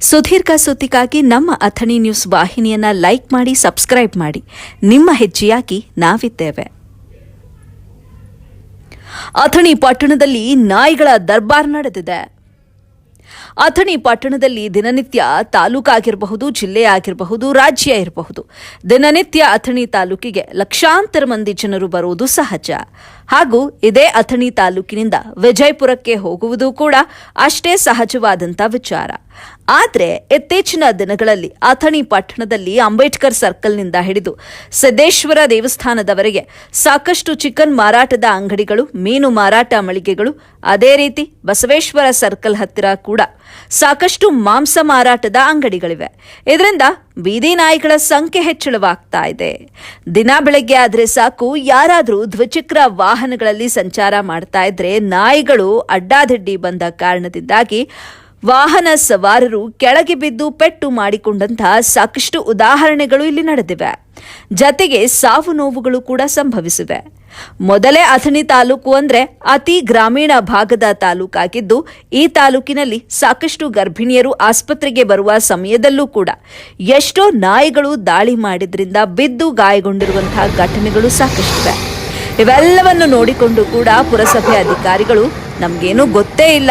ಸುದೀರ್ಘ ಸುದ್ದಿಗಾಗಿ ನಮ್ಮ ಅಥಣಿ ನ್ಯೂಸ್ ವಾಹಿನಿಯನ್ನ ಲೈಕ್ ಮಾಡಿ, ಸಬ್ಸ್ಕ್ರೈಬ್ ಮಾಡಿ. ನಿಮ್ಮ ಹೆಜ್ಜೆಯಾಗಿ ನಾವಿದ್ದೇವೆ. ಅಥಣಿ ಪಟ್ಟಣದಲ್ಲಿ ನಾಯಿಗಳ ದರ್ಬಾರ್ ನಡೆದಿದೆ. ಅಥಣಿ ಪಟ್ಟಣದಲ್ಲಿ ದಿನನಿತ್ಯ ತಾಲೂಕಾಗಿರಬಹುದು, ಜಿಲ್ಲೆ ಆಗಿರಬಹುದು, ರಾಜ್ಯ ಇರಬಹುದು, ದಿನನಿತ್ಯ ಅಥಣಿ ತಾಲೂಕಿಗೆ ಲಕ್ಷಾಂತರ ಮಂದಿ ಜನರು ಬರುವುದು ಸಹಜ. ಹಾಗೂ ಇದೇ ಅಥಣಿ ತಾಲೂಕಿನಿಂದ ವಿಜಯಪುರಕ್ಕೆ ಹೋಗುವುದು ಕೂಡ ಅಷ್ಟೇ ಸಹಜವಾದಂಥ ವಿಚಾರ. ಆದರೆ ಇತ್ತೀಚಿನ ದಿನಗಳಲ್ಲಿ ಅಥಣಿ ಪಟ್ಟಣದಲ್ಲಿ ಅಂಬೇಡ್ಕರ್ ಸರ್ಕಲ್ನಿಂದ ಹಿಡಿದು ಸಿದ್ದೇಶ್ವರ ದೇವಸ್ಥಾನದವರೆಗೆ ಸಾಕಷ್ಟು ಚಿಕನ್ ಮಾರಾಟದ ಅಂಗಡಿಗಳು, ಮೀನು ಮಾರಾಟ ಮಳಿಗೆಗಳು, ಅದೇ ರೀತಿ ಬಸವೇಶ್ವರ ಸರ್ಕಲ್ ಹತ್ತಿರ ಕೂಡ ಸಾಕಷ್ಟು ಮಾಂಸ ಮಾರಾಟದ ಅಂಗಡಿಗಳಿವೆ. ಇದರಿಂದ ಬೀದಿ ನಾಯಿಗಳ ಸಂಖ್ಯೆ ಹೆಚ್ಚಳವಾಗ್ತಾ ಇದೆ. ದಿನ ಬೆಳಗ್ಗೆ ಆದರೆ ಸಾಕು, ಯಾರಾದರೂ ದ್ವಿಚಕ್ರ ವಾಹನಗಳಲ್ಲಿ ಸಂಚಾರ ಮಾಡ್ತಾ ಇದ್ರೆ ನಾಯಿಗಳು ಅಡ್ಡಾದಿಡ್ಡಿ ಬಂದ ಕಾರಣದಿಂದಾಗಿ ವಾಹನ ಸವಾರರು ಕೆಳಗೆ ಬಿದ್ದು ಪೆಟ್ಟು ಮಾಡಿಕೊಂಡಂತಹ ಸಾಕಷ್ಟು ಉದಾಹರಣೆಗಳು ಇಲ್ಲಿ ನಡೆದಿವೆ. ಜತೆಗೆ ಸಾವು ನೋವುಗಳು ಕೂಡ ಸಂಭವಿಸಿವೆ. ಮೊದಲೇ ಅಥಣಿ ತಾಲೂಕು ಅಂದ್ರೆ ಅತಿ ಗ್ರಾಮೀಣ ಭಾಗದ ತಾಲೂಕಾಗಿದ್ದು, ಈ ತಾಲೂಕಿನಲ್ಲಿ ಸಾಕಷ್ಟು ಗರ್ಭಿಣಿಯರು ಆಸ್ಪತ್ರೆಗೆ ಬರುವ ಸಮಯದಲ್ಲೂ ಕೂಡ ಎಷ್ಟೋ ನಾಯಿಗಳು ದಾಳಿ ಮಾಡಿದ್ರಿಂದ ಬಿದ್ದು ಗಾಯಗೊಂಡಿರುವಂತಹ ಘಟನೆಗಳು ಸಾಕಷ್ಟಿವೆ. ಇವೆಲ್ಲವನ್ನು ನೋಡಿಕೊಂಡು ಕೂಡ ಪುರಸಭೆ ಅಧಿಕಾರಿಗಳು ನಮಗೇನೂ ಗೊತ್ತೇ ಇಲ್ಲ,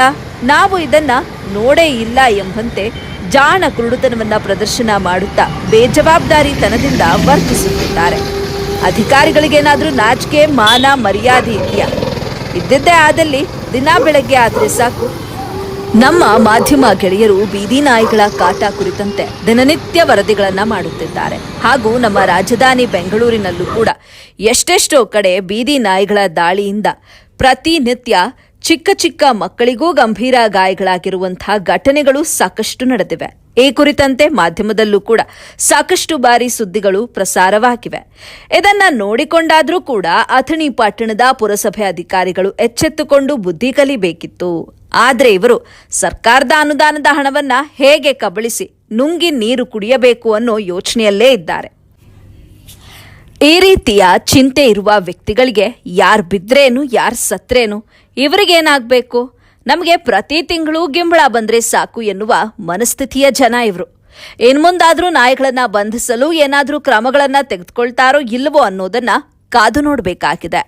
ನಾವು ಇದನ್ನ ನೋಡೇ ಇಲ್ಲ ಎಂಬಂತೆ ಜಾಣ ಕುರುಡುತನವನ್ನ ಪ್ರದರ್ಶನ ಮಾಡುತ್ತಾ ಬೇಜವಾಬ್ದಾರಿತನದಿಂದ ವರ್ತಿಸುತ್ತಿದ್ದಾರೆ. ಅಧಿಕಾರಿಗಳಿಗೇನಾದ್ರೂ ನಾಚಿಕೆ, ಮಾನ, ಮರ್ಯಾದೆ ಇದೆಯಾ? ಇದ್ದಿದ್ದೇ ಆದಲ್ಲಿ ದಿನ ಬೆಳಗ್ಗೆ ಆದರೆ ಸಾಕು, ನಮ್ಮ ಮಾಧ್ಯಮ ಗೆಳೆಯರು ಬೀದಿ ನಾಯಿಗಳ ಕಾಟ ಕುರಿತಂತೆ ದಿನನಿತ್ಯ ವರದಿಗಳನ್ನ ಮಾಡುತ್ತಿದ್ದಾರೆ. ಹಾಗೂ ನಮ್ಮ ರಾಜಧಾನಿ ಬೆಂಗಳೂರಿನಲ್ಲೂ ಕೂಡ ಎಷ್ಟೆಷ್ಟೋ ಕಡೆ ಬೀದಿ ನಾಯಿಗಳ ದಾಳಿಯಿಂದ ಪ್ರತಿನಿತ್ಯ ಚಿಕ್ಕ ಚಿಕ್ಕ ಮಕ್ಕಳಿಗೂ ಗಂಭೀರ ಗಾಯಗಳಾಗಿರುವಂತಹ ಘಟನೆಗಳು ಸಾಕಷ್ಟು ನಡೆದಿವೆ. ಈ ಕುರಿತಂತೆ ಮಾಧ್ಯಮದಲ್ಲೂ ಕೂಡ ಸಾಕಷ್ಟು ಬಾರಿ ಸುದ್ದಿಗಳು ಪ್ರಸಾರವಾಗಿವೆ. ಇದನ್ನ ನೋಡಿಕೊಂಡಾದ್ರೂ ಕೂಡ ಅಥಣಿ ಪಟ್ಟಣದ ಪುರಸಭೆ ಅಧಿಕಾರಿಗಳು ಎಚ್ಚೆತ್ತುಕೊಂಡು ಬುದ್ಧಿ ಕಲಿಬೇಕಿತ್ತು. ಆದರೆ ಇವರು ಸರ್ಕಾರದ ಅನುದಾನದ ಹಣವನ್ನ ಹೇಗೆ ಕಬಳಿಸಿ ನುಂಗಿ ನೀರು ಕುಡಿಯಬೇಕು ಅನ್ನೋ ಯೋಚನೆಯಲ್ಲೇ ಇದ್ದಾರೆ. ಈ ರೀತಿಯ ಚಿಂತೆ ಇರುವ ವ್ಯಕ್ತಿಗಳಿಗೆ ಯಾರು ಬಿದ್ರೇನು, ಯಾರು ಸತ್ರೇನು, ಇವರಿಗೇನಾಗಬೇಕು, ನಮಗೆ ಪ್ರತಿ ತಿಂಗಳು ಗಿಂಬಳ ಬಂದ್ರೆ ಸಾಕು ಎನ್ನುವ ಮನಸ್ಥಿತಿಯ ಜನ ಇವರು. ಇನ್ಮುಂದಾದ್ರೂ ನಾಯಿಗಳನ್ನ ಬಂಧಿಸಲು ಏನಾದ್ರೂ ಕ್ರಮಗಳನ್ನ ತೆಗೆದುಕೊಳ್ತಾರೋ ಇಲ್ಲವೋ ಅನ್ನೋದನ್ನ ಕಾದು ನೋಡಬೇಕಾಗಿದೆ.